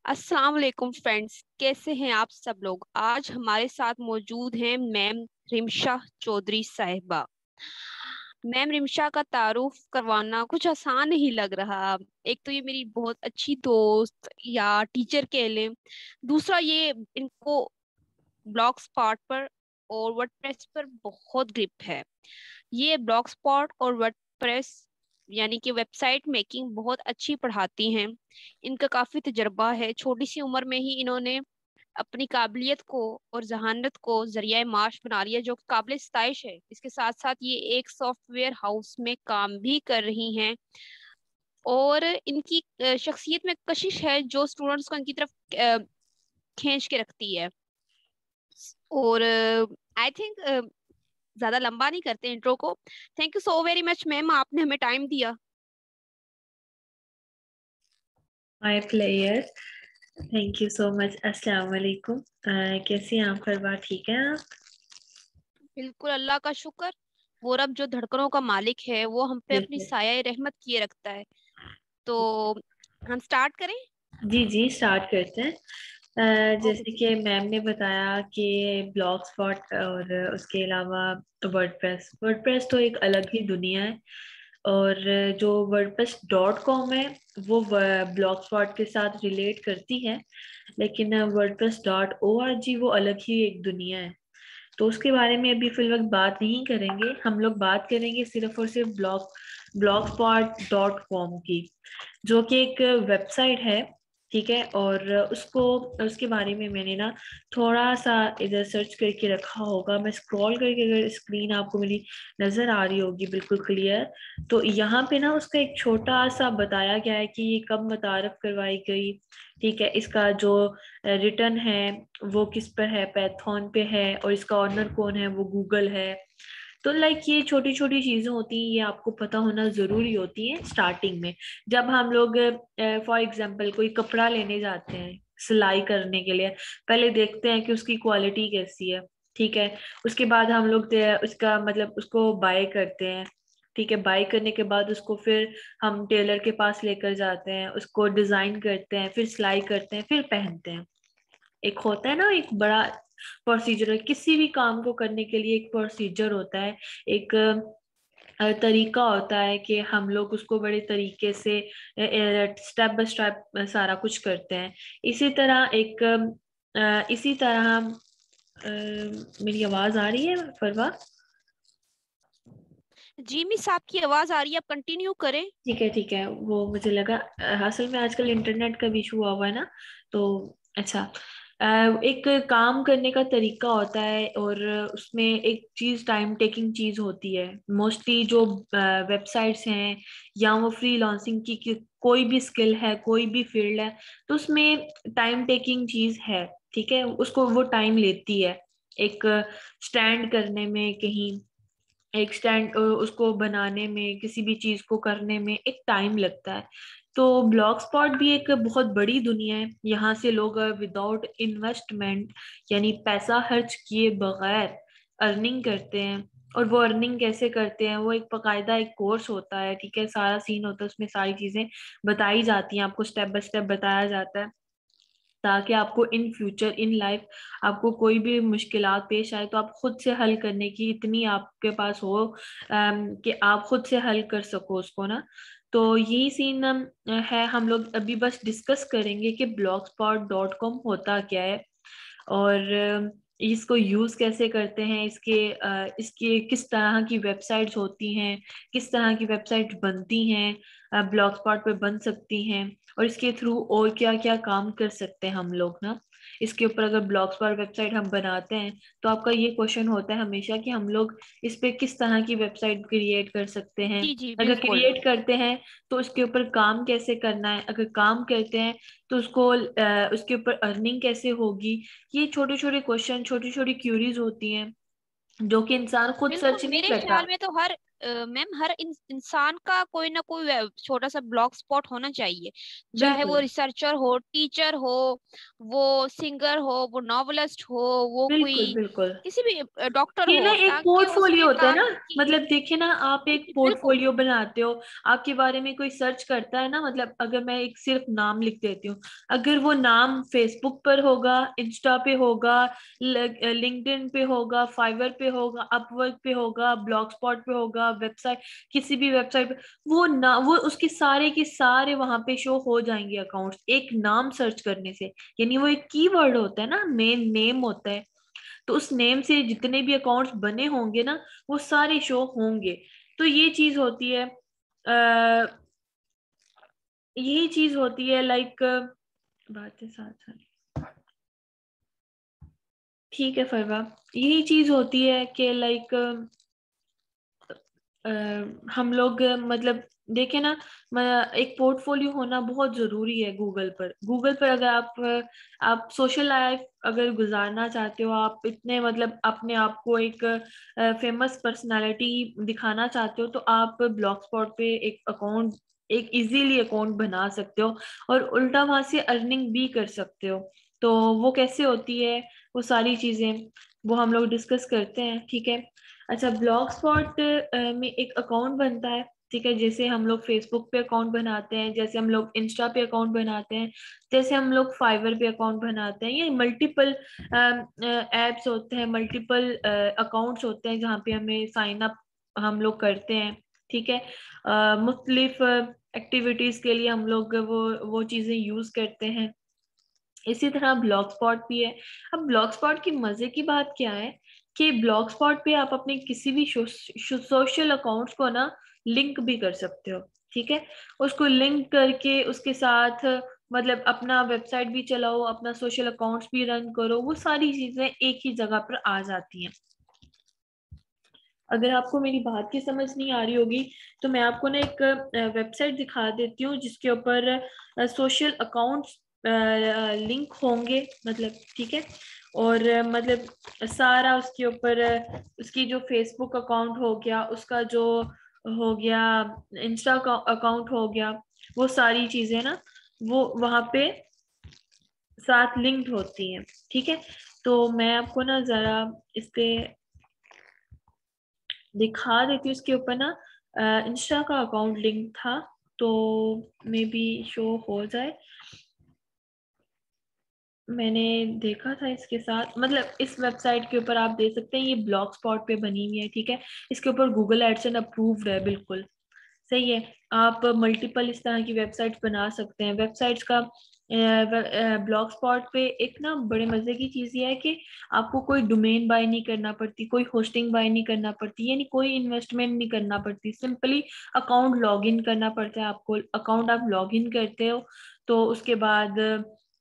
अस्सलाम वालेकुम फ्रेंड्स, कैसे हैं आप सब लोग। आज हमारे साथ मौजूद हैं मैम रिमशा चौधरी साहिबा। मैम रिमशा का तारुफ करवाना कुछ आसान नहीं लग रहा। एक तो ये मेरी बहुत अच्छी दोस्त या टीचर कह लें। दूसरा, ये इनको ब्लॉग स्पॉट पर और वर्डप्रेस पर बहुत ग्रिप है। ये ब्लॉग स्पॉट और वर्डप्रेस यानी कि वेबसाइट मेकिंग बहुत अच्छी पढ़ाती हैं। इनका काफी तजर्बा है। छोटी सी उम्र में ही इन्होंने अपनी काबिलियत को और जहानत को जरिया माश बना लिया, जो कि काबिल सताइश है। इसके साथ साथ ये एक सॉफ्टवेयर हाउस में काम भी कर रही हैं। और इनकी शख्सियत में कशिश है जो स्टूडेंट्स को इनकी तरफ खींच के रखती है। और आई थिंक ज्यादा लंबा नहीं करते इंट्रो को। Thank you so very much ma'am, आपने हमें टाइम दिया। My player. Thank you so much. अस्सलाम वालेकुम। कैसी हैं आप? फरवा ठीक है आप? बिल्कुल, अल्लाह का शुक्र। वो रब जो धड़कनों का मालिक है वो हम पे अपनी बिल्कुल। साया रहमत किए रखता है। तो हम स्टार्ट करें। जी जी, स्टार्ट करते हैं। ओके जैसे जी। कि मैम ने बताया कि ब्लॉग स्पॉट और उसके अलावा वर्डप्रेस वर्डप्रेस तो एक अलग ही दुनिया है। और जो वर्डप्रेस.com है वो ब्लॉग स्पॉट के साथ रिलेट करती है, लेकिन वर्डप्रेस.org वो अलग ही एक दुनिया है। तो उसके बारे में अभी फिल वक्त बात नहीं करेंगे। हम लोग बात करेंगे सिर्फ और सिर्फ blogspot.com की, जो कि एक वेबसाइट है। ठीक है। और उसको उसके बारे में मैंने ना थोड़ा सा इधर सर्च करके रखा होगा। मैं स्क्रॉल करके, अगर स्क्रीन आपको मेरी नजर आ रही होगी बिल्कुल क्लियर, तो यहाँ पे ना उसका एक छोटा सा बताया गया है कि ये कब मुतारफ करवाई गई। ठीक है। इसका जो रिटर्न है वो किस पर है, पैथॉन पे है, और इसका ऑनर कौन है वो गूगल है। तो लाइक ये छोटी छोटी चीजें होती हैं, ये आपको पता होना जरूरी होती है स्टार्टिंग में। जब हम लोग फॉर एग्जांपल कोई कपड़ा लेने जाते हैं सिलाई करने के लिए, पहले देखते हैं कि उसकी क्वालिटी कैसी है। ठीक है। उसके बाद हम लोग उसका मतलब उसको बाय करते हैं। ठीक है। बाय करने के बाद उसको फिर हम टेलर के पास लेकर जाते हैं, उसको डिजाइन करते हैं, फिर सिलाई करते हैं, फिर पहनते हैं। एक होता है ना एक बड़ा प्रोसीजर, किसी भी काम को करने के लिए एक प्रोसीजर होता है, एक तरीका होता है कि हम लोग उसको बड़े तरीके से स्टेप बाय स्टेप सारा कुछ करते हैं। इसी तरह इसी तरह मेरी आवाज आ रही है फरवा? जी मिस, आपकी आवाज आ रही है, आप कंटिन्यू करें। ठीक है ठीक है, वो मुझे लगा असल में आजकल इंटरनेट का भी इशू हुआ हुआ है ना। तो अच्छा। अ, एक काम करने का तरीका होता है, और उसमें एक चीज टाइम टेकिंग चीज होती है। मोस्टली जो वेबसाइट्स हैं या वो फ्रीलांसिंग की कोई भी स्किल है, कोई भी फील्ड है, तो उसमें टाइम टेकिंग चीज है। ठीक है। उसको वो टाइम लेती है एक स्टैंड करने में कहीं, एक स्टैंड उसको बनाने में, किसी भी चीज को करने में एक टाइम लगता है। तो ब्लॉग स्पॉट भी एक बहुत बड़ी दुनिया है। यहाँ से लोग विदाउट इन्वेस्टमेंट, यानी पैसा खर्च किए बगैर अर्निंग करते हैं। और वो अर्निंग कैसे करते हैं, वो एक बकायदा एक कोर्स होता है। ठीक है। सारा सीन होता है, उसमें सारी चीजें बताई जाती हैं, आपको स्टेप बाय स्टेप बताया जाता है, ताकि आपको इन फ्यूचर इन लाइफ आपको कोई भी मुश्किलात पेश आए तो आप खुद से हल करने की इतनी आपके पास हो, कि आप खुद से हल कर सको उसको ना। तो यही सीन है। हम लोग अभी बस डिस्कस करेंगे कि blogspot.com होता क्या है, और इसको यूज कैसे करते हैं, इसके किस तरह की वेबसाइट्स होती हैं, किस तरह की वेबसाइट बनती हैं, ब्लॉग स्पॉट पे बन सकती हैं, और इसके थ्रू और क्या क्या काम कर सकते हैं हम लोग ना। इसके ऊपर अगर ब्लॉग स्पॉट वेबसाइट हम बनाते हैं, तो आपका ये क्वेश्चन होता है हमेशा कि हम लोग इस पे किस तरह की वेबसाइट क्रिएट कर सकते हैं। जी जी अगर बिल्कुल। क्रिएट करते हैं तो उसके ऊपर काम कैसे करना है, अगर काम करते हैं तो उसके ऊपर अर्निंग कैसे होगी। ये छोटे छोटे क्वेश्चन, छोटी छोटी क्यूरीज होती हैं जो कि इंसान खुद बिल्कुल सर्च नहीं मेरे करता। ख्याल में तो हर मैम हर इंसान का कोई ना कोई छोटा सा ब्लॉग स्पॉट होना चाहिए, चाहे वो बिल्कुल रिसर्चर हो, टीचर हो, वो सिंगर हो, वो नॉवलिस्ट हो, वो बिल्कुल कोई बिल्कुल। किसी भी डॉक्टर ये ना हो, एक ताकि पोर्टफोलियो उसके होता है ना, काम की। मतलब देखिए ना, आप एक बिल्कुल। पोर्टफोलियो बनाते हो, आपके बारे में कोई सर्च करता है ना, मतलब अगर मैं एक सिर्फ नाम लिख देती हूँ, अगर वो नाम फेसबुक पर होगा, इंस्टा पे होगा, लिंक्डइन पे होगा, फाइवर पे होगा, अपवर्क पे होगा, ब्लॉग स्पॉट पे होगा, वेबसाइट, किसी भी वेबसाइट पे, वो ना वो उसके सारे के सारे वहां पे शो हो जाएंगे अकाउंट्स एक नाम सर्च करने से। यानी वो एक कीवर्ड होता है ना, मेन नेम होता है, तो उस नेम से जितने भी अकाउंट्स बने होंगे ना, वो सारे शो होंगे। तो ये चीज होती है, यही चीज होती है, लाइक बातें साथ साथ, ठीक है फरवा, यही चीज होती है कि लाइक हम लोग मतलब देखे ना, एक पोर्टफोलियो होना बहुत जरूरी है गूगल पर। गूगल पर अगर आप सोशल लाइफ अगर गुजारना चाहते हो, आप इतने मतलब अपने आप को एक फेमस पर्सनालिटी दिखाना चाहते हो, तो आप ब्लॉग स्पॉट पे एक अकाउंट, एक इजीली अकाउंट बना सकते हो, और उल्टा वहां से अर्निंग भी कर सकते हो। तो वो कैसे होती है, वो सारी चीजें वो हम लोग डिस्कस करते हैं, ठीक है। अच्छा, ब्लॉग स्पॉट में एक अकाउंट बनता है, ठीक है, जैसे हम लोग फेसबुक पे अकाउंट बनाते हैं, जैसे हम लोग इंस्टा पे अकाउंट बनाते हैं, जैसे हम लोग फाइवर पे अकाउंट बनाते हैं, ये मल्टीपल एप्स होते हैं, मल्टीपल अकाउंट्स होते हैं जहाँ पे हमें साइन अप हम लोग करते हैं, ठीक है। मुख्तलिफ एक्टिविटीज के लिए हम लोग वो चीजें यूज करते हैं। इसी तरह ब्लॉग स्पॉट भी है। अब ब्लॉग स्पॉट की मजे की बात क्या है कि ब्लॉग स्पॉट पे आप अपने किसी भी सोशल अकाउंट्स को ना लिंक भी कर सकते हो, ठीक है। उसको लिंक करके उसके साथ मतलब अपना वेबसाइट भी चलाओ, अपना सोशल अकाउंट्स भी रन करो, वो सारी चीजें एक ही जगह पर आ जाती हैं। अगर आपको मेरी बात की समझ नहीं आ रही होगी, तो मैं आपको ना एक वेबसाइट दिखा देती हूँ जिसके ऊपर सोशल अकाउंट्स लिंक होंगे, मतलब ठीक है। और मतलब सारा उसके ऊपर उसकी जो फेसबुक अकाउंट हो गया, उसका जो हो गया इंस्टा अकाउंट हो गया, वो सारी चीजें ना वो वहां पे साथ लिंक्ड होती हैं, ठीक है। तो मैं आपको ना जरा इस पे दिखा देती हूँ। इसके ऊपर ना इंस्टा का अकाउंट लिंक था, तो मे बी शो हो जाए। मैंने देखा था इसके साथ, मतलब इस वेबसाइट के ऊपर आप देख सकते हैं, ये ब्लॉग स्पॉट पे बनी हुई है, ठीक है। इसके ऊपर गूगल एडसेंस अप्रूव्ड है, बिल्कुल सही है। आप मल्टीपल इस तरह की वेबसाइट्स बना सकते हैं। वेबसाइट्स का ब्लॉग स्पॉट पे एक ना बड़े मजे की चीज ये है कि आपको कोई डोमेन बाय नहीं करना पड़ती, कोई होस्टिंग बाय नहीं करना पड़ती, यानी कोई इन्वेस्टमेंट नहीं करना पड़ती, सिंपली अकाउंट लॉग इन करना पड़ता है आपको। अकाउंट आप लॉग इन करते हो, तो उसके बाद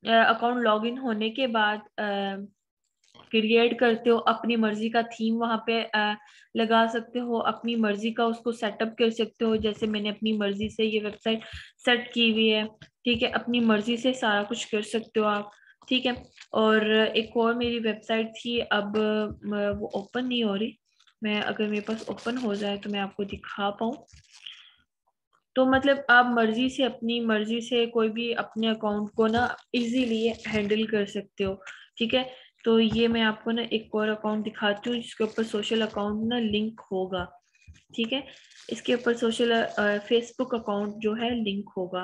अकाउंट लॉग इन होने के बाद क्रिएट करते हो, अपनी मर्जी का थीम वहां पे लगा सकते हो, अपनी मर्जी का उसको सेटअप कर सकते हो। जैसे मैंने अपनी मर्जी से ये वेबसाइट सेट की हुई है, ठीक है, अपनी मर्जी से सारा कुछ कर सकते हो आप, ठीक है। और एक और मेरी वेबसाइट थी, अब वो ओपन नहीं हो रही, मैं अगर मेरे पास ओपन हो जाए तो मैं आपको दिखा पाऊँ। तो मतलब आप मर्जी से, अपनी मर्जी से कोई भी अपने अकाउंट को ना इजीली हैंडल कर सकते हो, ठीक है। तो ये मैं आपको ना एक और अकाउंट दिखाती हूँ जिसके ऊपर सोशल अकाउंट ना लिंक होगा, ठीक है। इसके ऊपर सोशल फेसबुक अकाउंट जो है लिंक होगा।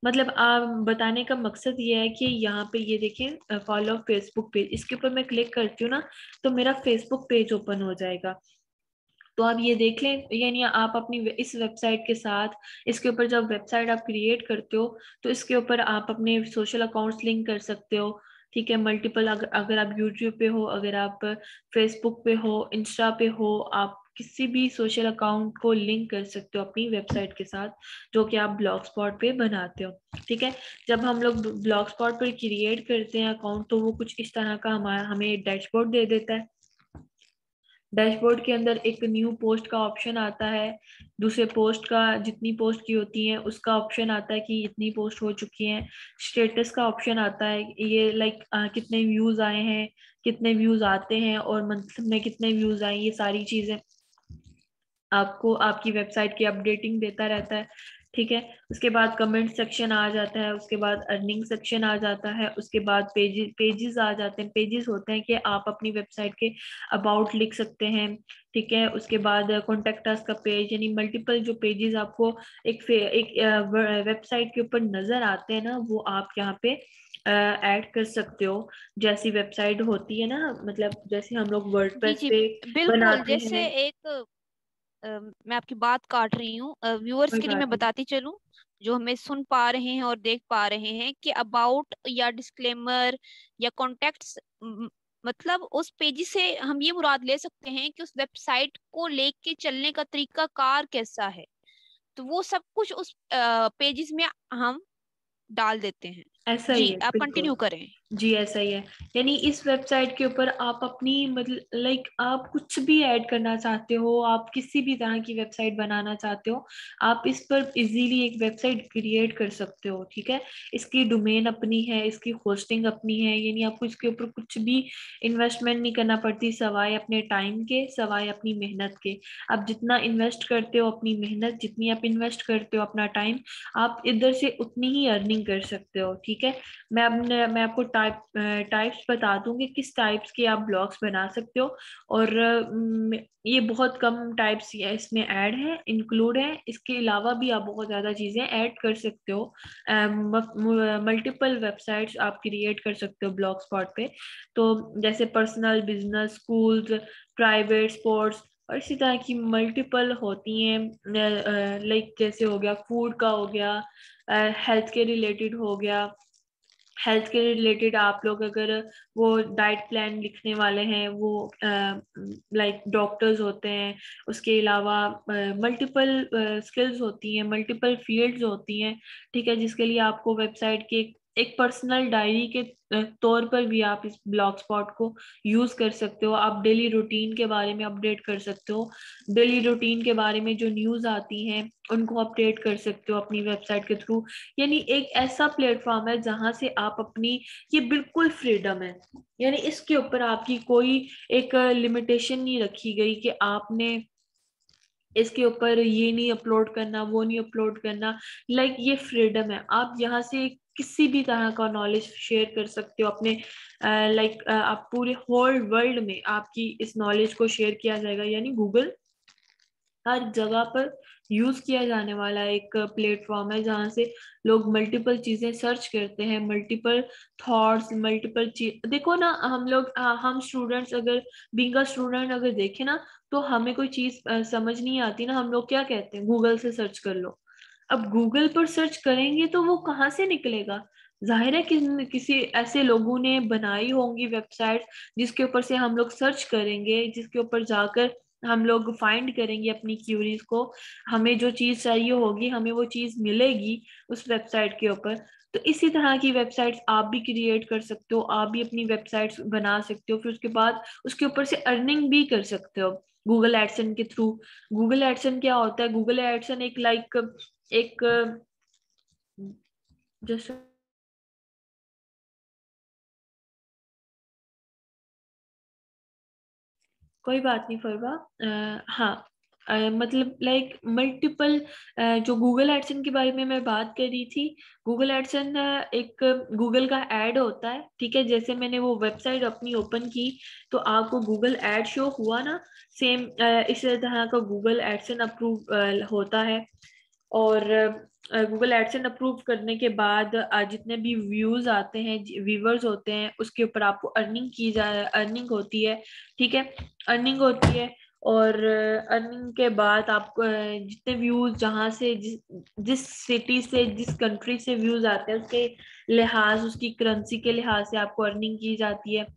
मतलब आप बताने का मकसद ये है कि यहाँ पे ये देखें, फॉलो फेसबुक पेज, इसके ऊपर मैं क्लिक करती हूँ ना, तो मेरा फेसबुक पेज ओपन हो जाएगा। तो आप ये देख लें, यानी आप अपनी इस वेबसाइट के साथ, इसके ऊपर जब वेबसाइट आप क्रिएट करते हो, तो इसके ऊपर आप अपने सोशल अकाउंट्स लिंक कर सकते हो, ठीक है। मल्टीपल, अगर आप यूट्यूब पे हो, अगर आप फेसबुक पे हो, इंस्टा पे हो, आप किसी भी सोशल अकाउंट को लिंक कर सकते हो अपनी वेबसाइट के साथ, जो कि आप ब्लॉग स्पॉट पे बनाते हो, ठीक है। जब हम लोग ब्लॉग स्पॉट पर क्रिएट करते हैं अकाउंट, तो वो कुछ इस तरह का हमारा हमें डैशबोर्ड दे देता है। डैशबोर्ड के अंदर एक न्यू पोस्ट का ऑप्शन आता है, दूसरे पोस्ट का, जितनी पोस्ट की होती है उसका ऑप्शन आता है कि इतनी पोस्ट हो चुकी हैं। स्टेटस का ऑप्शन आता है, ये लाइक कितने व्यूज आए हैं, कितने व्यूज आते हैं, और मंथ में कितने व्यूज आए, ये सारी चीजें आपको आपकी वेबसाइट की अपडेटिंग देता रहता है। ठीक है, उसके बाद कमेंट सेक्शन आ जाता है, उसके बाद अर्निंग सेक्शन आ जाता है, उसके बाद पेजेस आ जाते हैं। पेजेस होते हैं कि आप अपनी वेबसाइट के अबाउट लिख सकते हैं। ठीक है, उसके बाद कॉन्टेक्ट अस का पेज, यानी मल्टीपल जो पेजेस आपको एक वेबसाइट के ऊपर नजर आते हैं ना, वो आप यहाँ पे ऐड कर सकते हो। जैसी वेबसाइट होती है ना, मतलब जैसे हम लोग जी वर्डप्रेस जी पे बिल्कुल। बनाते जैसे हैं। एक मैं आपकी बात काट रही हूँ, व्यूअर्स कोई के लिए बात मैं नहीं। बताती चलूं जो हमें सुन पा रहे हैं और देख पा रहे हैं कि अबाउट या डिस्क्लेमर या कॉन्टेक्ट्स, मतलब उस पेज से हम ये मुराद ले सकते हैं कि उस वेबसाइट को लेके चलने का तरीका कार कैसा है। तो वो सब कुछ उस पेजेस में हम डाल देते हैं। ऐसा ही जी है, आप बिल्कुल। कंटिन्यू करें। जी ऐसा ही है। यानी इस वेबसाइट के ऊपर आप अपनी मतलब लाइक आप कुछ भी ऐड करना चाहते हो, आप किसी भी तरह की वेबसाइट बनाना चाहते हो, आप इस पर इजीली एक वेबसाइट क्रिएट कर सकते हो। ठीक है, इसकी डोमेन अपनी है, इसकी होस्टिंग अपनी है, यानी आपको इसके ऊपर कुछ भी इन्वेस्टमेंट नहीं करना पड़ती, सवाए अपने टाइम के, सवाए अपनी मेहनत के। आप जितना इन्वेस्ट करते हो अपनी मेहनत, जितनी आप इन्वेस्ट करते हो अपना टाइम, आप इधर से उतनी ही अर्निंग कर सकते हो। ठीक है, मैं आपको टाइप्स बता दूंगी किस टाइप्स के आप ब्लॉग्स बना सकते हो। और ये बहुत कम टाइप्स इसमें ऐड है, इंक्लूड है। इसके अलावा भी आप बहुत ज्यादा चीजें ऐड कर सकते हो। मल्टीपल वेबसाइट्स आप क्रिएट कर सकते हो ब्लॉग स्पॉट पे। तो जैसे personal, business, schools, private, sports, और इसी तरह की मल्टीपल होती हैं। लाइक जैसे हो गया फूड का, हो गया हेल्थ के रिलेटेड, हो गया हेल्थ के रिलेटेड। आप लोग अगर वो डाइट प्लान लिखने वाले हैं, वो लाइक डॉक्टर्स होते हैं, उसके अलावा मल्टीपल स्किल्स होती हैं, मल्टीपल फील्ड्स होती हैं। ठीक है, जिसके लिए आपको वेबसाइट के एक पर्सनल डायरी के तौर पर भी आप इस ब्लॉग स्पॉट को यूज कर सकते हो। आप डेली रूटीन के बारे में अपडेट कर सकते हो, डेली रूटीन के बारे में जो न्यूज आती हैं उनको अपडेट कर सकते हो अपनी वेबसाइट के थ्रू। यानी एक ऐसा प्लेटफॉर्म है जहां से आप अपनी, ये बिल्कुल फ्रीडम है, यानी इसके ऊपर आपकी कोई एक लिमिटेशन नहीं रखी गई कि आपने इसके ऊपर ये नहीं अपलोड करना, वो नहीं अपलोड करना। लाइक ये फ्रीडम है, आप यहाँ से किसी भी तरह का नॉलेज शेयर कर सकते हो अपने, लाइक आप पूरे होल वर्ल्ड में आपकी इस नॉलेज को शेयर किया जाएगा। यानी गूगल हर जगह पर यूज किया जाने वाला एक प्लेटफॉर्म है, जहाँ से लोग मल्टीपल चीजें सर्च करते हैं, मल्टीपल थॉट्स, मल्टीपल चीज। देखो ना, हम लोग हम स्टूडेंट्स अगर, बीइंग अ स्टूडेंट अगर देखें ना, तो हमें कोई चीज समझ नहीं आती ना, हम लोग क्या कहते हैं, गूगल से सर्च कर लो। अब गूगल पर सर्च करेंगे तो वो कहाँ से निकलेगा? जाहिर है कि किसी ऐसे लोगों ने बनाई होंगी वेबसाइट, जिसके ऊपर से हम लोग सर्च करेंगे, जिसके ऊपर जाकर हम लोग फाइंड करेंगे अपनी क्यूरीज को। हमें जो चीज चाहिए होगी, हमें वो चीज मिलेगी उस वेबसाइट के ऊपर। तो इसी तरह की वेबसाइट्स आप भी क्रिएट कर सकते हो, आप भी अपनी वेबसाइट्स बना सकते हो, फिर उसके बाद उसके ऊपर से अर्निंग भी कर सकते हो गूगल एडसन के थ्रू। गूगल एडसन क्या होता है? गूगल एडसन एक लाइक एक जैसे, कोई बात नहीं फरवा। हाँ, मतलब लाइक मल्टीपल, जो गूगल एडसन के बारे में मैं बात कर रही थी। गूगल एडसन एक गूगल का एड होता है। ठीक है, जैसे मैंने वो वेबसाइट अपनी ओपन की तो आपको गूगल एड शो हुआ ना, सेम इस तरह का गूगल एडसन अप्रूव होता है। और गूगल एडसेंस अप्रूव करने के बाद जितने भी व्यूज आते हैं, व्यूवर्स होते हैं, उसके ऊपर आपको अर्निंग होती है। ठीक है, अर्निंग होती है। और अर्निंग के बाद आपको जितने व्यूज, जहाँ से जिस सिटी से, जिस कंट्री से व्यूज आते हैं, उसके लिहाज, उसकी करेंसी के लिहाज से आपको अर्निंग की जाती है।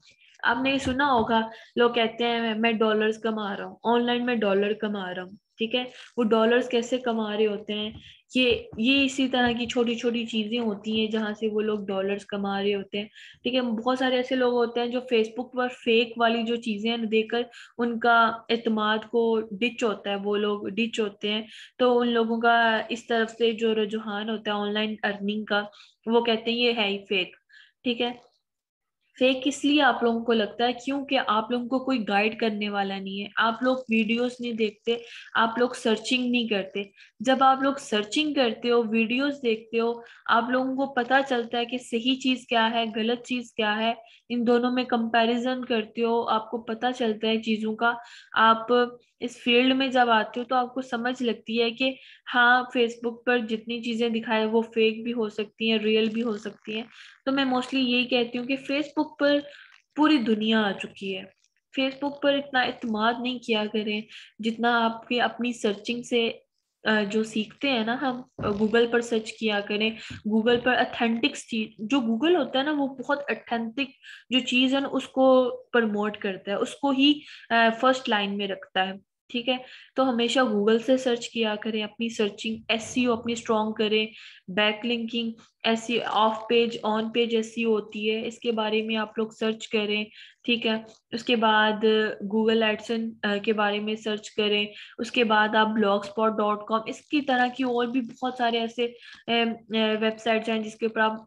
आपने ये सुना होगा, लोग कहते हैं मैं डॉलर्स कमा रहा हूँ ऑनलाइन, मैं डॉलर कमा रहा हूँ। ठीक है, वो डॉलर्स कैसे कमा रहे होते हैं? ये इसी तरह की छोटी छोटी चीजें होती हैं जहां से वो लोग डॉलर्स कमा रहे होते हैं। ठीक है, बहुत सारे ऐसे लोग होते हैं जो फेसबुक पर फेक वाली जो चीजें हैं देकर उनका एतमाद को डिच होता है, वो लोग डिच होते हैं। तो उन लोगों का इस तरफ से जो रुझान होता है ऑनलाइन अर्निंग का, वो कहते हैं ये है ही फेक। ठीक है, फेक इसलिए आप लोगों को लगता है क्योंकि आप लोगों को कोई गाइड करने वाला नहीं है, आप लोग वीडियोस नहीं देखते, आप लोग सर्चिंग नहीं करते। जब आप लोग सर्चिंग करते हो, वीडियोस देखते हो, आप लोगों को पता चलता है कि सही चीज क्या है, गलत चीज क्या है, इन दोनों में कंपैरिजन करते हो, आपको पता चलता है चीजों का। आप इस फील्ड में जब आते हो तो आपको समझ लगती है कि हाँ, फेसबुक पर जितनी चीजें दिखाए वो फेक भी हो सकती हैं, रियल भी हो सकती हैं। तो मैं मोस्टली यही कहती हूँ कि फेसबुक पर पूरी दुनिया आ चुकी है। फेसबुक पर इतना इत्मीनान नहीं किया करें जितना आपके अपनी सर्चिंग से जो सीखते हैं ना हम, गूगल पर सर्च किया करें। गूगल पर ऑथेंटिक चीज, जो गूगल होता है ना वो बहुत ऑथेंटिक जो चीज है ना उसको प्रमोट करता है, उसको ही फर्स्ट लाइन में रखता है। ठीक है, तो हमेशा गूगल से सर्च किया करें, अपनी सर्चिंग एसईओ अपनी स्ट्रॉन्ग करें। बैकलिंकिंग, ऐसी of page on page SEO होती है, इसके बारे में आप लोग सर्च करें। ठीक है, उसके बाद गूगल एडसन के बारे में सर्च करें। उसके बाद आप blogspot.com, इसकी तरह की और भी बहुत सारे ऐसे वेबसाइट्स हैं जिसके ऊपर आप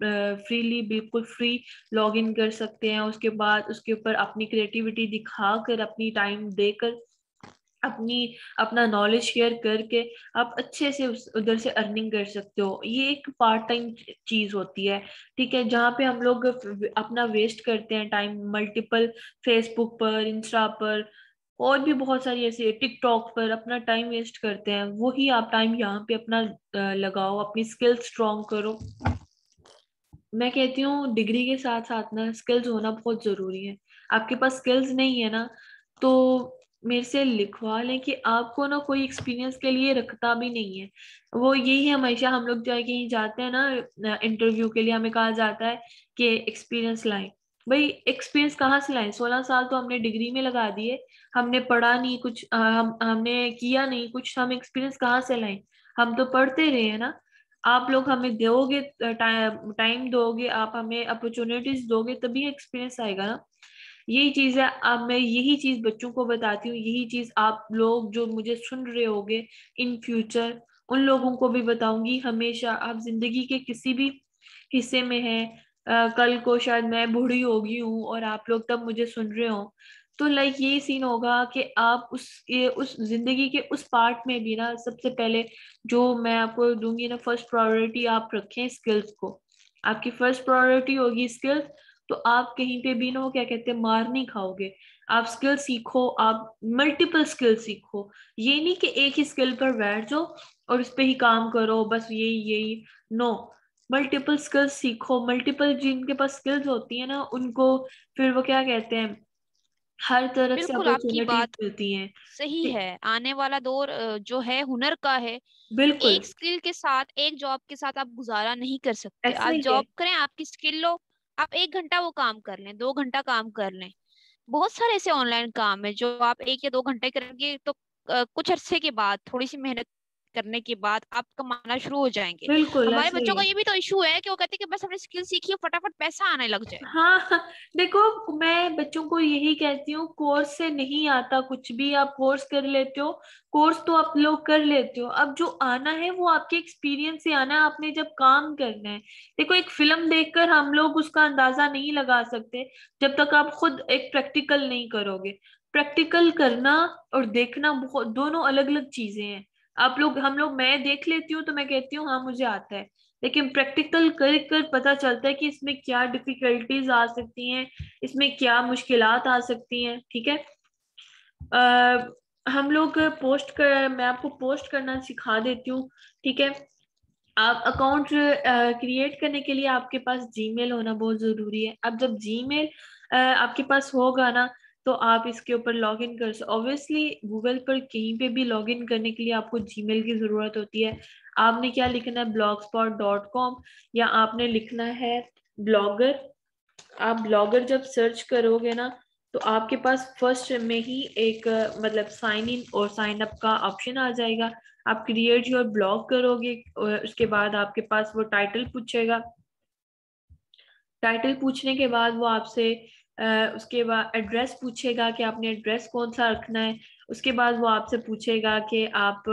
फ्रीली, बिल्कुल फ्री लॉग इन कर सकते हैं। उसके बाद उसके ऊपर अपनी क्रिएटिविटी दिखाकर, अपनी टाइम देकर, अपनी अपना नॉलेज शेयर करके आप अच्छे से उधर से अर्निंग कर सकते हो। ये एक पार्ट टाइम चीज होती है। ठीक है, जहाँ पे हम लोग अपना वेस्ट करते हैं टाइम मल्टीपल, फेसबुक पर, इंस्टा पर, और भी बहुत सारी ऐसे टिकटॉक पर अपना टाइम वेस्ट करते हैं, वही आप टाइम यहाँ पे अपना लगाओ, अपनी स्किल स्ट्रॉन्ग करो। मैं कहती हूँ डिग्री के साथ साथ ना स्किल्स होना बहुत जरूरी है। आपके पास स्किल्स नहीं है ना, तो मेरे से लिखवा लें कि आपको ना कोई एक्सपीरियंस के लिए रखता भी नहीं है। वो यही है, हमेशा हम लोग जो है कहीं जाते हैं ना इंटरव्यू के लिए, हमें कहा जाता है कि एक्सपीरियंस लाएं। भाई एक्सपीरियंस कहाँ से लाएं? 16 साल तो हमने डिग्री में लगा दिए, हमने पढ़ा नहीं कुछ, हमने किया नहीं कुछ, हम एक्सपीरियंस कहाँ से लाएं? हम तो पढ़ते रहे हैं ना। आप लोग हमें दोगे, टाइम दोगे, आप हमें अपॉर्चुनिटीज दोगे, तभी एक्सपीरियंस आएगा ना। यही चीज है। अब मैं यही चीज बच्चों को बताती हूँ, यही चीज आप लोग जो मुझे सुन रहे होगे इन फ्यूचर, उन लोगों को भी बताऊंगी। हमेशा आप जिंदगी के किसी भी हिस्से में हैं, कल को शायद मैं बूढ़ी होगी हूँ और आप लोग तब मुझे सुन रहे हो, तो लाइक ये सीन होगा कि आप उस जिंदगी के उस पार्ट में भी ना, सबसे पहले जो मैं आपको दूंगी ना, फर्स्ट प्रायोरिटी आप रखें स्किल्स को। आपकी फर्स्ट प्रायोरिटी होगी स्किल्स, तो आप कहीं पे भी ना, वो क्या कहते हैं, मार नहीं खाओगे। आप स्किल सीखो, आप मल्टीपल स्किल सीखो। ये नहीं कि एक ही स्किल पर बैठ जाओ और उस पे ही काम करो, बस यही यही। नो, मल्टीपल स्किल्स सीखो। मल्टीपल जिनके पास स्किल्स होती है ना उनको फिर वो क्या कहते हैं, हर तरफ से बिल्कुल आपकी अपॉर्चुनिटीज बात मिलती हैं। सही है। आने वाला दौर जो है हुनर का है। बिल्कुल, एक स्किल के साथ, एक जॉब के साथ आप गुजारा नहीं कर सकते। ऐसा आज ही है। जॉब करें, आपकी स्किल लो, आप 1 घंटा वो काम कर लें, 2 घंटा काम कर लें। बहुत सारे ऐसे ऑनलाइन काम है जो आप 1 या 2 घंटे करेंगे तो कुछ अरसे के बाद, थोड़ी सी मेहनत करने के बाद आप कमाना शुरू हो जाएंगे। बिल्कुल हमारे ऐसा ही बच्चों का है। ये भी तो इशू है कि वो कहते हैं कि बस अपनी स्किल सीखिए, फटाफट पैसा आने लग जाए। हाँ हाँ, देखो मैं बच्चों को यही कहती हूँ, कोर्स से नहीं आता कुछ भी। आप कोर्स कर लेते हो, कोर्स तो आप लोग कर लेते हो, अब जो आना है वो आपके एक्सपीरियंस से आना है, आपने जब काम करना है। देखो एक फिल्म देखकर हम लोग उसका अंदाजा नहीं लगा सकते जब तक आप खुद एक प्रैक्टिकल नहीं करोगे। प्रैक्टिकल करना और देखना बहुत, दोनों अलग अलग चीजें हैं। आप लोग, हम लोग, मैं देख लेती हूँ तो मैं कहती हूँ हाँ मुझे आता है, लेकिन प्रैक्टिकल कर कर पता चलता है कि इसमें क्या डिफिकल्टीज आ सकती हैं, इसमें क्या मुश्किलात आ सकती हैं। ठीक है, हम लोग पोस्ट कर, मैं आपको पोस्ट करना सिखा देती हूँ। ठीक है, आप अकाउंट क्रिएट करने के लिए आपके पास जीमेल होना बहुत जरूरी है। अब जब जीमेल आपके पास होगा ना, तो आप इसके ऊपर लॉग इन कर सकते। ऑब्वियसली गूगल पर कहीं पे भी लॉग इन करने के लिए आपको जीमेल की जरूरत होती है। आपने क्या लिखना है, blogspot.com, या आपने लिखना है ब्लॉगर। आप ब्लॉगर जब सर्च करोगे ना, तो आपके पास फर्स्ट में ही एक मतलब साइन इन और साइन अप का ऑप्शन आ जाएगा। आप क्रिएट योर ब्लॉग करोगे और उसके बाद आपके पास वो टाइटल पूछेगा। टाइटल पूछने के बाद वो आपसे उसके बाद एड्रेस पूछेगा कि आपने एड्रेस कौन सा रखना है। उसके बाद वो आपसे पूछेगा कि आप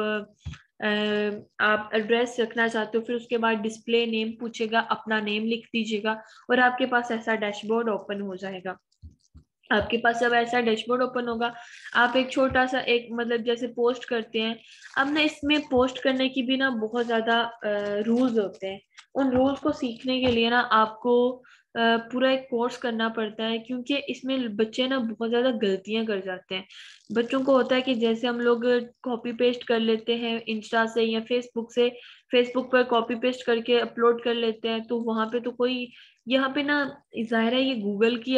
आप एड्रेस रखना चाहते हो, फिर उसके बाद डिस्प्ले नेम पूछेगा, अपना नेम लिख दीजिएगा और आपके पास ऐसा डैशबोर्ड ओपन हो जाएगा। आपके पास जब ऐसा डैशबोर्ड ओपन होगा, आप एक छोटा सा एक मतलब जैसे पोस्ट करते हैं, अब ना इसमें पोस्ट करने की भी ना बहुत ज्यादा रूल्स होते हैं। उन रूल्स को सीखने के लिए ना आपको पूरा एक कोर्स करना पड़ता है, क्योंकि इसमें बच्चे ना बहुत ज्यादा गलतियां कर जाते हैं। बच्चों को होता है कि जैसे हम लोग कॉपी पेस्ट कर लेते हैं इंस्टा से या फेसबुक से, फेसबुक पर कॉपी पेस्ट करके अपलोड कर लेते हैं, तो वहां पे तो कोई, यहाँ पे ना जाहिर है ये गूगल की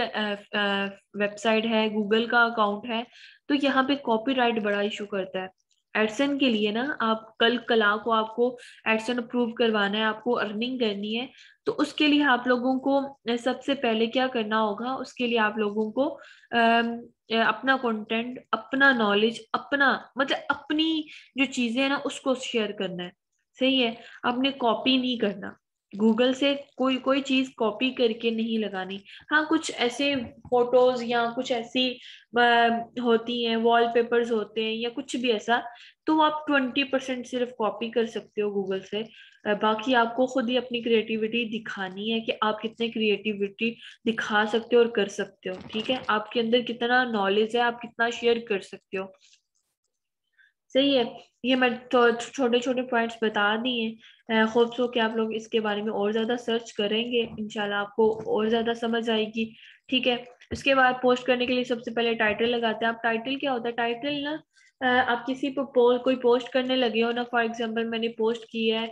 वेबसाइट है, गूगल का अकाउंट है, तो यहाँ पे कॉपीराइट बड़ा इशू करता है। एडसन के लिए ना आप कल कला को आपको एडसन अप्रूव करवाना है, आपको अर्निंग करनी है, तो उसके लिए आप लोगों को सबसे पहले क्या करना होगा, उसके लिए आप लोगों को अपना कंटेंट, अपना नॉलेज, अपना मतलब अपनी जो चीजें है ना उसको शेयर करना है। सही है, आपने कॉपी नहीं करना, गूगल से कोई कोई चीज कॉपी करके नहीं लगानी। हाँ, कुछ ऐसे फोटोज या कुछ ऐसी होती हैं, वॉलपेपर्स होते हैं या कुछ भी ऐसा, तो आप 20% सिर्फ कॉपी कर सकते हो गूगल से। बाकी आपको खुद ही अपनी क्रिएटिविटी दिखानी है कि आप कितने क्रिएटिविटी दिखा सकते हो और कर सकते हो। ठीक है, आपके अंदर कितना नॉलेज है, आप कितना शेयर कर सकते हो। सही है, ये मैं तो छोटे छोटे पॉइंट्स बता दिए। होप सो कि आप लोग इसके बारे में और ज्यादा सर्च करेंगे, इंशाल्लाह आपको और ज्यादा समझ आएगी। ठीक है, उसके बाद पोस्ट करने के लिए सबसे पहले टाइटल लगाते हैं। आप टाइटल क्या होता है, टाइटल ना आप किसी पर कोई पोस्ट करने लगे हो ना, फॉर एग्जांपल मैंने पोस्ट की है,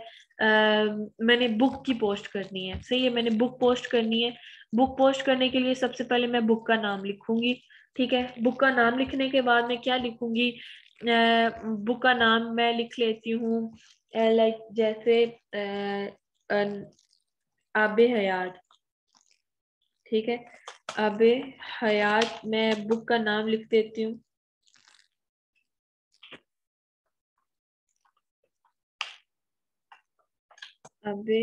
मैंने बुक की पोस्ट करनी है। सही है, मैंने बुक पोस्ट करनी है। बुक पोस्ट करने के लिए सबसे पहले मैं बुक का नाम लिखूंगी। ठीक है, बुक का नाम लिखने के बाद मैं क्या लिखूंगी, बुक का नाम मैं लिख लेती हूँ लाइक जैसे आबे हयात। ठीक है, आबे हयात मैं बुक का नाम लिख देती हूँ। आबे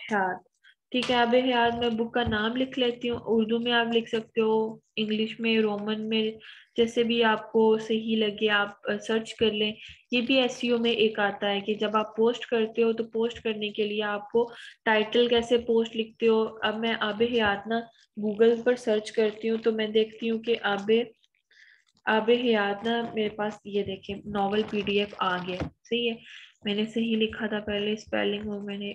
हयात, ठीक है, आबे हयात मैं बुक का नाम लिख लेती हूँ। उर्दू में आप लिख सकते हो, इंग्लिश में, रोमन में, जैसे भी आपको सही लगे आप सर्च कर लें। ये भी एसईओ में एक आता है कि जब आप पोस्ट करते हो तो पोस्ट करने के लिए आपको टाइटल कैसे पोस्ट लिखते हो। अब मैं आबे हयात ना गूगल पर सर्च करती हूँ, तो मैं देखती हूँ कि आबे आबे हयात ना मेरे पास, ये देखें नॉवल पीडीएफ आ गया। सही है, मैंने सही लिखा था पहले स्पेलिंग, वो मैंने,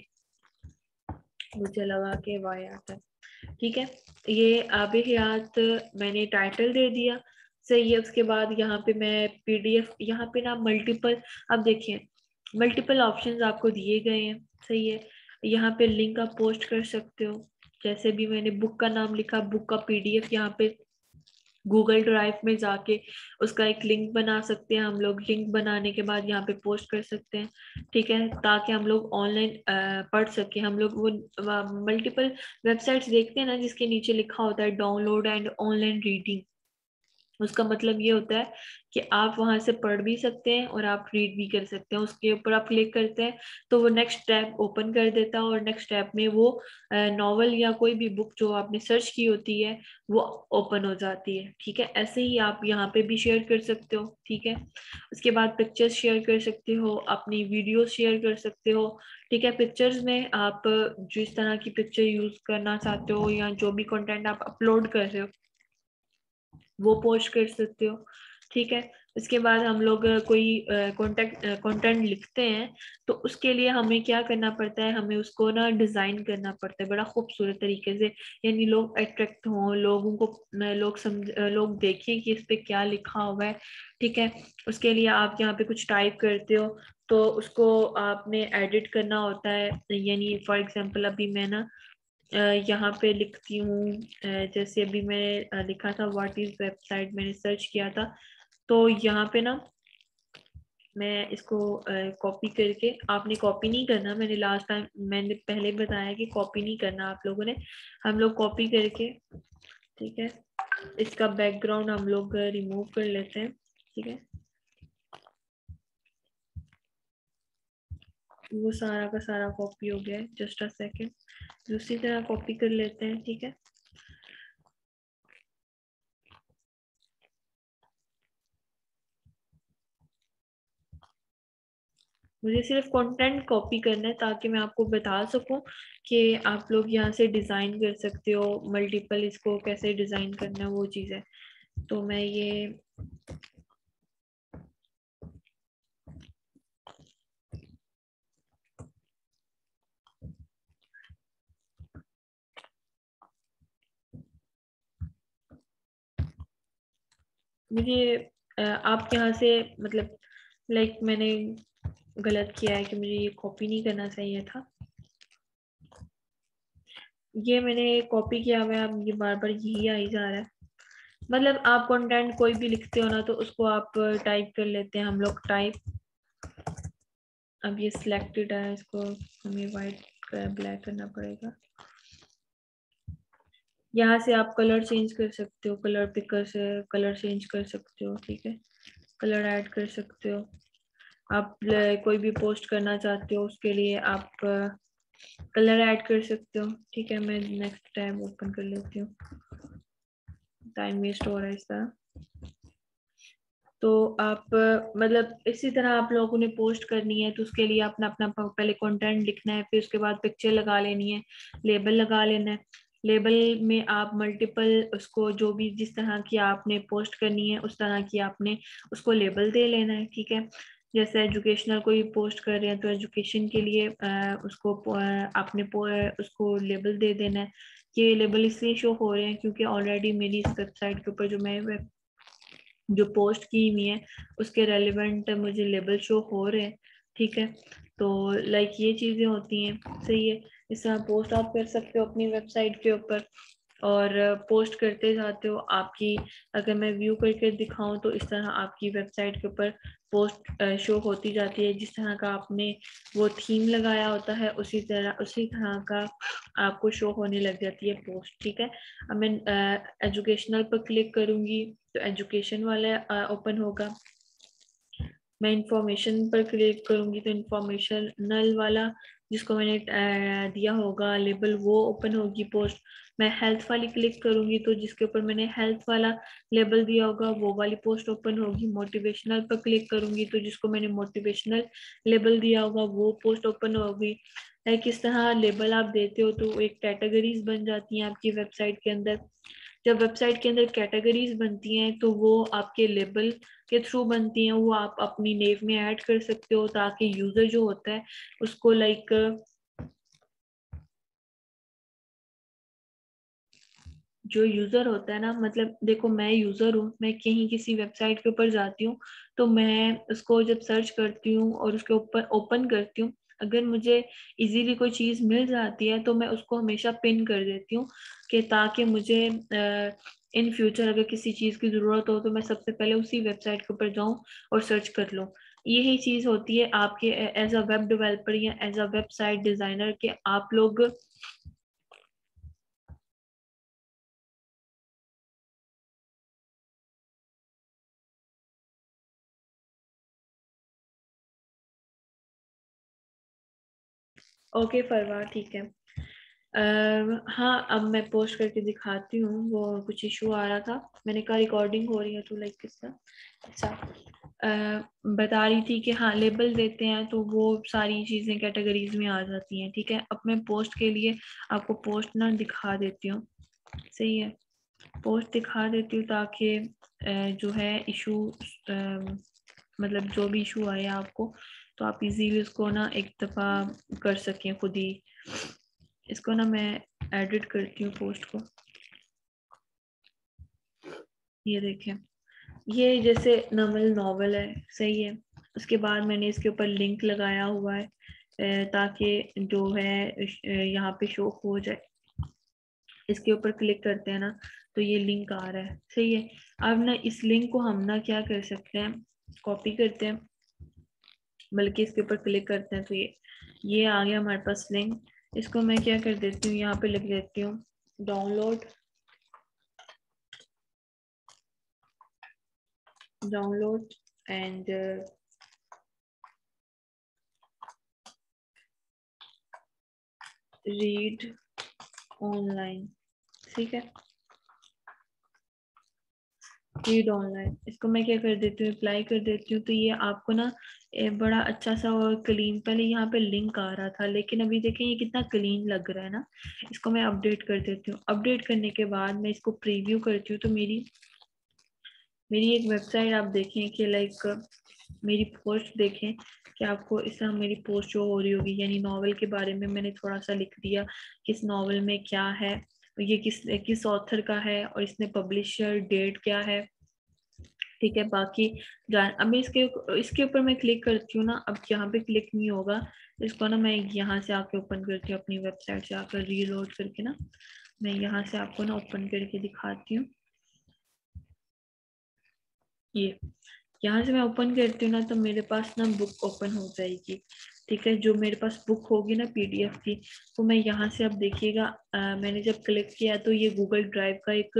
मुझे लगा कि वाह आता है। ठीक है, ये आबे हयात मैंने टाइटल दे दिया। सही है, उसके बाद यहाँ पे मैं पीडीएफ, यहाँ पे ना मल्टीपल, अब देखिए मल्टीपल ऑप्शंस आपको दिए गए हैं। सही है, यहाँ पे लिंक आप पोस्ट कर सकते हो, जैसे भी मैंने बुक का नाम लिखा, बुक का पीडीएफ यहाँ पे गूगल ड्राइव में जाके उसका एक लिंक बना सकते हैं हम लोग। लिंक बनाने के बाद यहाँ पे पोस्ट कर सकते हैं। ठीक है, ताकि हम लोग ऑनलाइन पढ़ सके। हम लोग वो मल्टीपल वेबसाइट्स देखते हैं ना जिसके नीचे लिखा होता है डाउनलोड एंड ऑनलाइन रीडिंग, उसका मतलब ये होता है कि आप वहां से पढ़ भी सकते हैं और आप रीड भी कर सकते हैं। उसके ऊपर आप क्लिक करते हैं तो वो नेक्स्ट टैब ओपन कर देता है, और नेक्स्ट टैब में वो नॉवल या कोई भी बुक जो आपने सर्च की होती है वो ओपन हो जाती है। ठीक है, ऐसे ही आप यहाँ पे भी शेयर कर सकते हो। ठीक है, उसके बाद पिक्चर्स शेयर कर सकते हो, अपनी वीडियो शेयर कर सकते हो। ठीक है, पिक्चर्स में आप जिस तरह की पिक्चर यूज करना चाहते हो या जो भी कंटेंट आप अपलोड कर रहे हो वो पोस्ट कर सकते हो। ठीक है, इसके बाद हम लोग कोई कंटेंट लिखते हैं तो उसके लिए हमें क्या करना पड़ता है, हमें उसको ना डिजाइन करना पड़ता है बड़ा खूबसूरत तरीके से, यानी लोग अट्रैक्ट हों, लोगों को लोग देखें कि इस पे क्या लिखा हुआ है। ठीक है, उसके लिए आप यहाँ पे कुछ टाइप करते हो तो उसको आपने एडिट करना होता है। यानी फॉर एग्जांपल अभी मैं ना यहाँ पे लिखती हूँ, जैसे अभी मैंने लिखा था व्हाट इज वेबसाइट, मैंने सर्च किया था, तो यहाँ पे ना मैं इसको कॉपी करके, आपने कॉपी नहीं करना, मैंने लास्ट टाइम मैंने पहले बताया कि कॉपी नहीं करना आप लोगों ने, हम लोग कॉपी करके, ठीक है, इसका बैकग्राउंड हम लोग रिमूव कर लेते हैं। ठीक है, वो सारा का सारा कॉपी हो गया है, जस्ट अ सेकेंड, दूसरी तरह कॉपी कर लेते हैं। ठीक है, मुझे सिर्फ कंटेंट कॉपी करना है ताकि मैं आपको बता सकूं कि आप लोग यहाँ से डिजाइन कर सकते हो, मल्टीपल इसको कैसे डिजाइन करना है वो चीज है। तो मैं ये मुझे आप यहाँ से मतलब लाइक मैंने गलत किया है कि मुझे ये कॉपी नहीं करना चाहिए था। ये मैंने कॉपी किया हुआ है, अब ये बार बार यही आ ही जा रहा है। मतलब आप कंटेंट कोई भी लिखते हो ना तो उसको आप टाइप कर लेते हैं हम लोग टाइप। अब ये सिलेक्टेड है, इसको हमें वाइट ब्लैक करना पड़ेगा। यहाँ से आप कलर चेंज कर सकते हो, कलर पिकर से कलर चेंज कर सकते हो, ठीक है, कलर ऐड कर सकते हो। आप कोई भी पोस्ट करना चाहते हो उसके लिए आप कलर ऐड कर सकते हो, ठीक है। मैं नेक्स्ट टैब ओपन कर लेती हूँ, टाइम वेस्ट हो रहा है इसका। तो आप मतलब इसी तरह आप लोगों ने पोस्ट करनी है तो उसके लिए अपना अपना पहले कंटेंट लिखना है, फिर उसके बाद पिक्चर लगा लेनी है, लेबल लगा लेना है। लेबल में आप मल्टीपल उसको जो भी जिस तरह की आपने पोस्ट करनी है उस तरह की आपने उसको लेबल दे लेना है, ठीक है। जैसे एजुकेशनल कोई पोस्ट कर रहे हैं तो एजुकेशन के लिए उसको आपने उसको लेबल दे देना है। ये लेबल इसलिए शो हो रहे हैं क्योंकि ऑलरेडी मेरी इस वेबसाइट के ऊपर जो पोस्ट की हुई है उसके रेलिवेंट मुझे लेबल शो हो रहे हैं, ठीक है। तो लाइक ये चीजें होती हैं, सही है। इस तरह पोस्ट आप कर सकते हो अपनी वेबसाइट के ऊपर और पोस्ट करते जाते हो आपकी। अगर मैं व्यू करके दिखाऊं तो इस तरह आपकी वेबसाइट के ऊपर पोस्ट शो होती जाती है। जिस तरह का आपने वो थीम लगाया होता है उसी तरह का आपको शो होने लग जाती है पोस्ट, ठीक है। अब मैं एजुकेशनल पर क्लिक करूंगी तो एजुकेशन वाला ओपन होगा। मैं इंफॉर्मेशन पर क्लिक करूंगी तो इंफॉर्मेशनल वाला जिसको मैंने दिया होगा लेबल वो ओपन होगी पोस्ट। मैं हेल्थ वाली क्लिक करूंगी तो जिसके ऊपर मैंने हेल्थ वाला लेबल दिया होगा वो वाली पोस्ट ओपन होगी। मोटिवेशनल पर क्लिक करूंगी तो जिसको मैंने मोटिवेशनल लेबल दिया होगा वो पोस्ट ओपन होगी। किस तरह लेबल आप देते हो तो एक कैटेगरीज बन जाती हैं आपकी वेबसाइट के अंदर। जब वेबसाइट के अंदर कैटेगरीज बनती हैं तो वो आपके लेबल के थ्रू बनती हैं, वो आप अपनी नेम में ऐड कर सकते हो ताकि यूजर जो होता है उसको लाइक जो यूजर होता है ना, मतलब देखो मैं यूजर हूँ, मैं कहीं किसी वेबसाइट के ऊपर जाती हूँ तो मैं उसको जब सर्च करती हूँ और उसके ऊपर ओपन करती हूँ, अगर मुझे इजीली कोई चीज मिल जाती है तो मैं उसको हमेशा पिन कर देती हूँ कि ताकि मुझे इन फ्यूचर अगर किसी चीज की जरूरत हो तो मैं सबसे पहले उसी वेबसाइट के ऊपर जाऊं और सर्च कर लूं। यही चीज होती है आपके एज अ वेब डेवलपर या एज अ वेबसाइट डिजाइनर के आप लोग ओके फरवा, ठीक है। हाँ, अब मैं पोस्ट करके दिखाती हूँ। वो कुछ इशू आ रहा था, मैंने कहा रिकॉर्डिंग हो रही है तो लाइक किसका। अच्छा, बता रही थी कि हाँ लेबल देते हैं तो वो सारी चीज़ें कैटेगरीज में आ जाती हैं, ठीक है। अब मैं पोस्ट के लिए आपको पोस्ट ना दिखा देती हूँ, सही है। पोस्ट दिखा देती हूँ ताकि जो है इशू मतलब जो भी इशू आए आपको तो आप इजीली उसको ना एक दफ़ा कर सकें खुद ही। इसको ना मैं एडिट करती हूँ पोस्ट को, ये देखें। ये जैसे नॉवल नॉवल है, सही है। उसके बाद मैंने इसके ऊपर लिंक लगाया हुआ है ताकि जो है यहाँ पे शो हो जाए। इसके ऊपर क्लिक करते हैं ना तो ये लिंक आ रहा है, सही है। अब ना इस लिंक को हम ना क्या कर सकते हैं, कॉपी करते हैं, बल्कि इसके ऊपर क्लिक करते हैं तो ये आ गया हमारे पास लिंक। इसको मैं क्या कर देती हूँ, यहाँ पे लिख देती हूँ download download and read online, ठीक है। रीड ऑनलाइन, इसको मैं क्या कर देती हूँ, अप्लाई कर देती हूँ। तो ये आपको ना बड़ा अच्छा सा और क्लीन, पहले यहाँ पे लिंक आ रहा था लेकिन अभी देखें ये कितना क्लीन लग रहा है ना। इसको मैं अपडेट कर देती हूँ। अपडेट करने के बाद मैं इसको प्रीव्यू करती हूँ। तो मेरी मेरी एक वेबसाइट आप देखें कि लाइक मेरी पोस्ट देखें कि आपको इस तरह मेरी पोस्ट जो हो रही होगी, यानी नॉवल के बारे में मैंने थोड़ा सा लिख दिया, किस नॉवल में क्या है, ये किस किस ऑथर का है और इसने पब्लिशर डेट क्या है, ठीक है। बाकी जान अब मैं इसके ऊपर मैं क्लिक करती हूँ ना, अब यहाँ पे क्लिक नहीं होगा। इसको ना मैं यहाँ से आके ओपन करती हूँ, अपनी वेबसाइट से आकर रीलोड करके ना मैं यहाँ से आपको ना ओपन करके दिखाती हूँ। ये यहाँ से मैं ओपन करती हूँ ना तो मेरे पास ना बुक ओपन हो जाएगी, ठीक है। जो मेरे पास बुक होगी ना पीडीएफ की, तो मैं यहाँ से, अब देखिएगा मैंने जब क्लिक किया तो ये गूगल ड्राइव का एक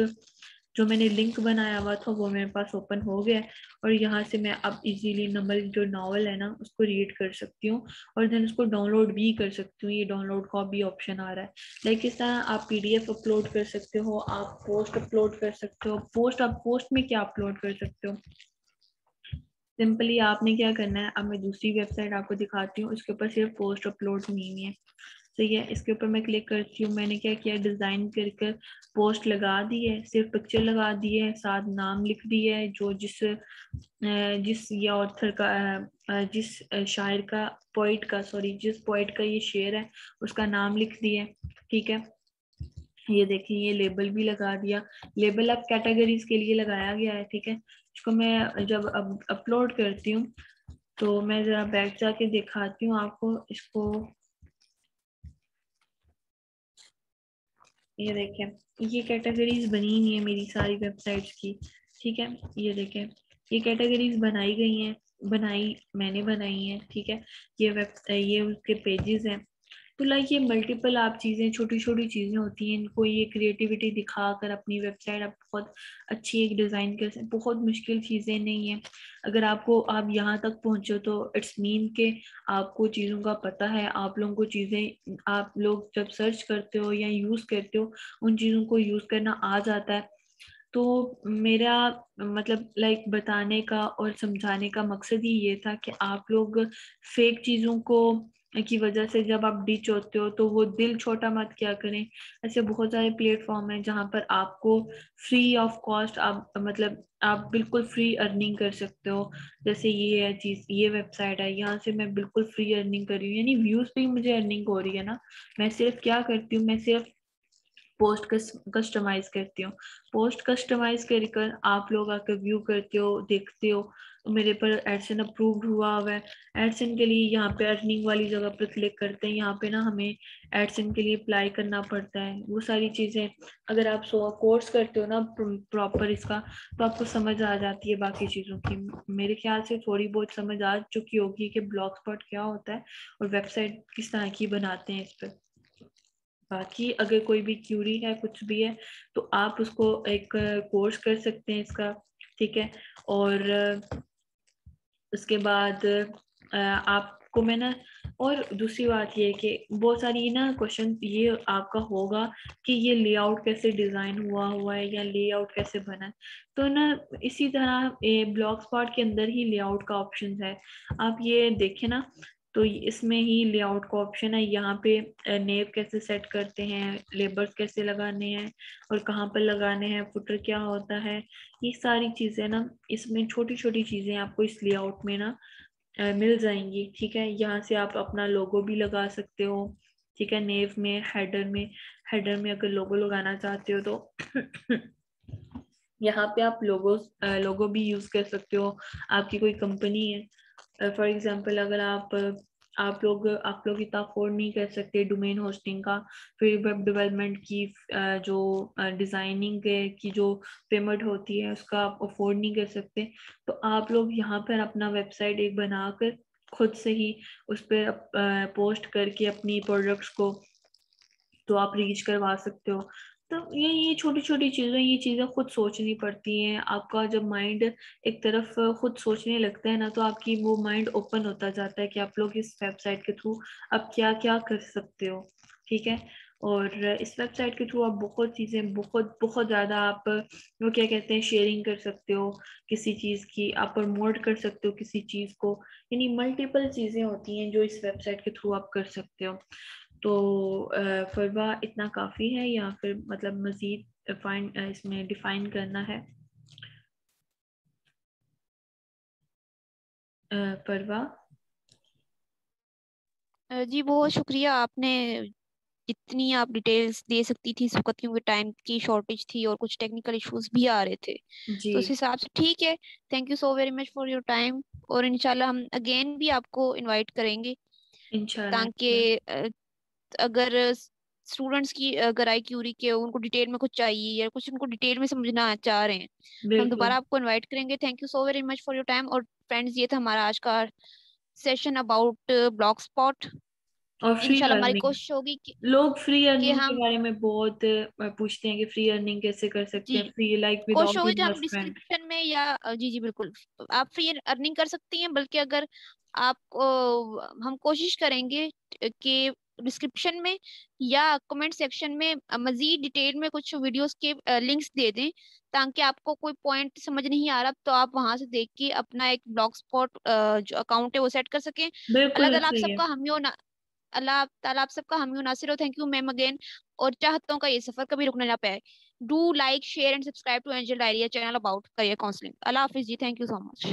जो मैंने लिंक बनाया हुआ था वो मेरे पास ओपन हो गया है। और यहाँ से मैं अब इजीली नंबर जो नॉवल है ना उसको रीड कर सकती हूँ और देन उसको डाउनलोड भी कर सकती हूँ। ये डाउनलोड का भी ऑप्शन आ रहा है। लाइक इस तरह आप पीडीएफ अपलोड कर सकते हो, आप पोस्ट अपलोड कर सकते हो। आप पोस्ट में क्या अपलोड कर सकते हो, सिंपली आपने क्या करना है, अब मैं दूसरी वेबसाइट आपको दिखाती हूँ, इसके ऊपर सिर्फ पोस्ट अपलोड नहीं है, सही है। इसके ऊपर मैं क्लिक करती हूँ, मैंने क्या किया, डिजाइन करके पोस्ट लगा दी है, सिर्फ पिक्चर लगा दी है, साथ नाम लिख दिया है, जो जिस ये ऑथर का जिस शायर का पोइट का सॉरी जिस पोइट का ये शेर है उसका नाम लिख दिया है, ठीक है। ये देखिए ये लेबल भी लगा दिया। लेबल अब कैटेगरीज के लिए लगाया गया है, ठीक है। इसको मैं जब अब अपलोड करती हूँ तो मैं जरा बैक जाके दिखाती हूँ आपको इसको। ये देखें ये कैटेगरीज बनी हुई है मेरी सारी वेबसाइट्स की, ठीक है। ये देखें ये कैटेगरीज बनाई गई हैं, मैंने बनाई है, ठीक है। ये उसके पेजेस हैं। तो लाइक ये मल्टीपल आप चीजें, छोटी छोटी चीजें होती हैं, इनको ये क्रिएटिविटी दिखाकर अपनी वेबसाइट आप बहुत अच्छी एक डिजाइन कर सकते। बहुत मुश्किल चीजें नहीं है। अगर आप यहाँ तक पहुंचे तो इट्स मीन के आपको चीजों का पता है। आप लोगों को चीजें, आप लोग जब सर्च करते हो या यूज करते हो उन चीजों को यूज करना आ जाता है। तो मेरा मतलब लाइक बताने का और समझाने का मकसद ही ये था कि आप लोग फेक चीजों को की वजह से जब आप डिच होते हो तो वो दिल छोटा मत क्या करें। ऐसे बहुत सारे प्लेटफॉर्म हैं जहाँ पर आपको फ्री ऑफ कॉस्ट आप मतलब आप बिल्कुल फ्री अर्निंग कर सकते हो। जैसे ये है चीज, ये वेबसाइट है, यहाँ से मैं बिल्कुल फ्री अर्निंग कर रही हूँ, यानी व्यूज पे ही मुझे अर्निंग हो रही है ना। मैं सिर्फ क्या करती हूँ, मैं सिर्फ पोस्ट कस्टमाइज करती हूँ। पोस्ट कस्टमाइज कर आप लोग आकर व्यू करते हो, देखते हो तो मेरे पर एडसन अप्रूव्ड हुआ है। एडसन के लिए यहाँ पे अर्निंग वाली जगह पर क्लिक करते हैं, यहाँ पे ना हमें एडसन के लिए अप्लाई करना पड़ता है। वो सारी चीजें अगर आप कोर्स करते हो ना प्रॉपर इसका, तो आपको समझ आ जाती है बाकी चीजों की। मेरे ख्याल से थोड़ी बहुत समझ आ चुकी होगी कि ब्लॉग स्पॉट क्या होता है और वेबसाइट किस तरह की बनाते हैं इस पर। बाकी अगर कोई भी क्यूरी है, कुछ भी है, तो आप उसको एक कोर्स कर सकते हैं इसका, ठीक है। और उसके बाद आपको मैं ना, और दूसरी बात ये है कि बहुत सारी ना क्वेश्चन ये आपका होगा कि ये लेआउट कैसे डिजाइन हुआ है या लेआउट कैसे बना है। तो ना इसी तरह ब्लॉग स्पॉट के अंदर ही लेआउट का ऑप्शन है। आप ये देखें ना, तो इसमें ही लेआउट का ऑप्शन है। यहाँ पे नेव कैसे सेट करते हैं, लेबल्स कैसे लगाने हैं और कहाँ पर लगाने हैं, फुटर क्या होता है, ये सारी चीजें ना इसमें छोटी छोटी चीजें आपको इस लेआउट में ना मिल जाएंगी, ठीक है। यहाँ से आप अपना लोगो भी लगा सकते हो, ठीक है। नेव में, हेडर में अगर लोगो लगाना चाहते हो तो यहाँ पे आप लोगो भी यूज कर सकते हो। आपकी कोई कंपनी है फॉर एग्जांपल, अगर आप लोग इतना अफोर्ड नहीं कर सकते डोमेन होस्टिंग का, फिर वेब डेवलपमेंट की जो डिजाइनिंग की जो पेमेंट होती है उसका आप अफोर्ड नहीं कर सकते, तो आप लोग यहाँ पर अपना वेबसाइट एक बनाकर खुद से ही उस पर पोस्ट करके अपनी प्रोडक्ट्स को तो आप रीच करवा सकते हो। तो ये छोटी छोटी चीजें, ये चीजें खुद सोचनी पड़ती हैं। आपका जब माइंड एक तरफ खुद सोचने लगता है ना, तो आपकी वो माइंड ओपन होता जाता है कि आप लोग इस वेबसाइट के थ्रू अब क्या क्या कर सकते हो, ठीक है। और इस वेबसाइट के थ्रू आप बहुत चीज़ें बहुत बहुत ज़्यादा आप वो क्या कहते हैं शेयरिंग कर सकते हो किसी चीज़ की, आप प्रमोट कर सकते हो किसी चीज़ को, यानी मल्टीपल चीज़ें होती हैं जो इस वेबसाइट के थ्रू आप कर सकते हो। तो फरवा इतना काफ़ी है या फिर मतलब मज़ीद फाइन इसमें डिफाइन करना है? फरवा। जी बहुत शुक्रिया, आपने जितनी आप डिटेल्स दे सकती थी इस वक्त, क्योंकि टाइम की शॉर्टेज थी और कुछ टेक्निकल इश्यूज भी आ रहे थे, जी तो उस हिसाब से ठीक है। Thank you so very much for your time. और इंशाल्लाह हम अगेन भी आपको इनवाइट करेंगे, इंशाल्लाह इंशाल्लाह। ताकि अगर स्टूडेंट्स की अगर आई क्यूरी के उनको डिटेल में कुछ चाहिए या कुछ उनको डिटेल में समझना चाह रहे हैं, तो हम बिल्कुल। दोबारा आपको इनवाइट करेंगे। Thank you so very much for your time. और फ्रेंड्स, ये था हमारा आज का सेशन अबाउट ब्लॉग स्पॉट। और फ्री इंशाल्लाह हमारी अर्निंग, कोशिश होगी लोग फ्री कि अर्निंग के हम, बारे में बहुत पूछते हैं कि फ्री अर्निंग कैसे कर सकते जी, हैं, फ्री लाइक कोशिश विदाउट होगी कि हम इन्वेस्टमेंट। डिस्क्रिप्शन में या जी जी बिल्कुल, आप फ्री अर्निंग कर सकती हैं। बल्कि अगर आप हम कोशिश करेंगे कि डिस्क्रिप्शन में या कमेंट सेक्शन में मजीद डिटेल में कुछ वीडियोस के लिंक्स दे दें, ताकि आपको कोई पॉइंट समझ नहीं आ रहा तो आप वहां से देख के अपना एक ब्लॉग स्पॉट जो अकाउंट है वो सेट कर सकें। अल्लाह बिल्कुल ताला आप सही है। सबका हामी हो ना, अल्लाह ताला आप सबका हामी हो नासिर हो। Thank you ma'am again. और चाहता हूँ का ये सफर कभी रुकना ना पाए। Do like share and subscribe to Angel डायरिया चैनल अबाउट करियर काउंसलिंग। अल्लाह हाफिज जी, थैंक यू सो मच।